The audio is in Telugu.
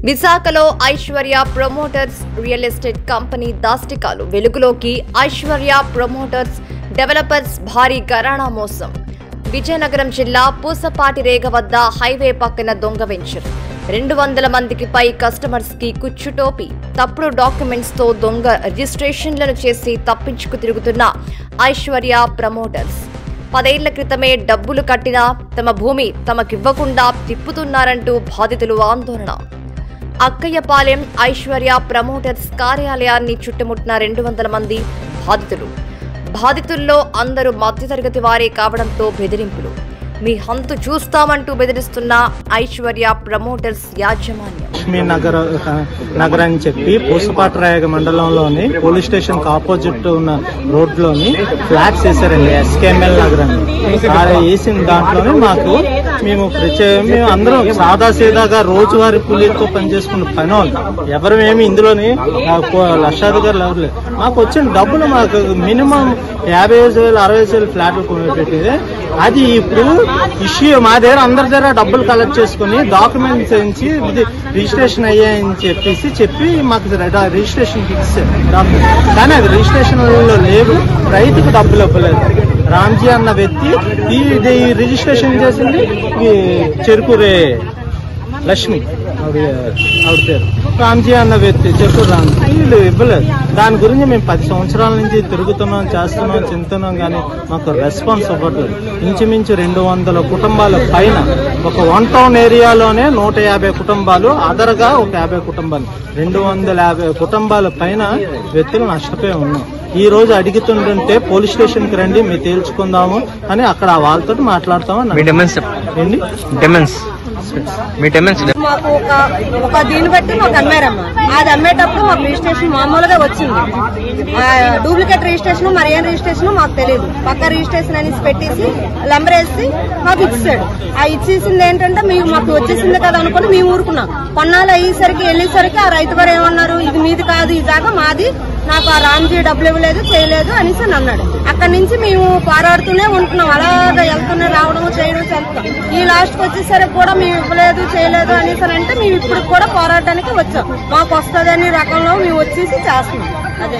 విశాఖలో Aishwarya promoters real estate company దాష్టికాలు వెలుగులోకి. ఐశ్వర్య ప్రమోటర్స్ డెవలపర్స్ భారీ ఘరానా మోసం. విజయనగరం జిల్లా పూసపాటిరేగ వద్ద హైవే పక్కన దొంగ వెంచర్. 200 మందికి పై కస్టమర్స్ కి కుచ్చుటోపి, తప్పుడు డాక్యుమెంట్స్ తో దొంగ రిజిస్ట్రేషన్లను చేసి తప్పించుకు తిరుగుతున్న ఐశ్వర్య ప్రమోటర్స్ 10 ఏళ్ల క్రితమే డబ్బులు కట్టినా తమ భూమి తమకివ్వకుండా తిప్పుతున్నారంటూ బాధితులు ఆందోళన. అక్కయ్యపాలెం ఐశ్వర్య ప్రమోటర్స్ కార్యాలయాన్ని చుట్టుముట్టిన 200 మంది బాధితుల్లో అందరూ మధ్యతరగతి వారే కావడంతో బెదిరింపులు. మీ హంతు చూస్తామంటూ బెదిరిస్తున్న ఐశ్వర్య ప్రమోటర్స్ యాజమాన్యం. నగర్ అని చెప్పి పూసపాటిరేగ మండలంలోని పోలీస్ స్టేషన్ కి ఆపోజిట్ ఉన్న రోడ్లోని ఫ్లాట్స్ వేసారండి. ఎస్కేఎంఎల్ నగర్ అని వేసిన దాంట్లోనే మేము అందరం సాదాసీదాగా రోజువారీ కూలీలతో పనిచేసుకున్న పని వాళ్ళు ఎవరేమి ఇందులోని లక్షాధికారులు ఎవరు లేదు. మాకు వచ్చిన డబ్బులు మాకు మినిమం 50,000 60,000 ఫ్లాట్లు పెట్టేది. అది ఇప్పుడు ఇష్యూ మా దగ్గర అందరి దగ్గర డబ్బులు కలెక్ట్ చేసుకుని డాక్యుమెంట్స్ ఇచ్చి ఇది రిజిస్ట్రేషన్ అయ్యాయని చెప్పి మాకు రిజిస్ట్రేషన్ ఇచ్చారు డాక్యుమెంట్. కానీ అది రిజిస్ట్రేషన్ లో లేవు, రైతుకు డబ్బులు ఇవ్వలేదు. రామ్జీ అన్న వ్యక్తి ఇది రిజిస్ట్రేషన్ చేసింది చెరుకురే లక్ష్మి ఆవిడ పేరు. రామ్జీ అన్న వ్యక్తి చెరుకూరు రామ్జీ వీళ్ళు ఇవ్వలేదు. దాని గురించి మేము 10 సంవత్సరాల నుంచి తిరుగుతున్నాం, చేస్తున్నాం, చెందుతున్నాం, కానీ మాకు రెస్పాన్స్ ఇవ్వట్లేదు. ఇంచుమించు 200 కుటుంబాల పైన ఒక 1 టౌన్ ఏరియాలోనే 150 కుటుంబాలు, అదర్గా ఒక 50 కుటుంబాలు, 250 కుటుంబాల పైన వ్యక్తులు నష్టపోయి ఉన్నాం. ఈ రోజు అడుగుతుంటే పోలీస్ స్టేషన్ కి రండి మేము తేల్చుకుందాము అని అక్కడ వాళ్ళతో మాట్లాడతామని. మాకు ఒక దీన్ని బట్టి మాకు అమ్మారమ్మా. అది అమ్మేటప్పుడు మాకు రిజిస్ట్రేషన్ మామూలుగా వచ్చింది. డూప్లికేట్ రిజిస్ట్రేషన్ మరి ఏం రిజిస్ట్రేషన్ మాకు తెలియదు. పక్క రిజిస్ట్రేషన్ అనేసి పెట్టేసి నంబర్ వేసి మాకు ఇచ్చాడు. ఆ ఇచ్చేసింది ఏంటంటే మాకు వచ్చేసింది కదా అనుకుని మేము ఊరుకున్నాం. కొన్నాళ్ళు అయ్యేసరికి వెళ్ళేసరికి ఆ రైతు గారు ఏమన్నారు, ఇది మీది కాదు, ఈ జాగా మాది, నాకు ఆ రామ్జీ డబ్బులు ఇవ్వలేదు చేయలేదు అనేసి అన్నాడు. అక్కడి నుంచి మేము పోరాడుతూనే ఉంటున్నాం. అలాగా వెళ్తూనే రావడం చేయడం చేస్తాం. ఈ లాస్ట్ కి వచ్చేసరికి కూడా మేము ఇవ్వలేదు చేయలేదు అనేసి అంటే మేము ఇప్పుడు కూడా పోరాటానికి వచ్చాం. మాకు వస్తుంది అనే రకంలో మేము వచ్చేసి చేస్తున్నాం. అదే.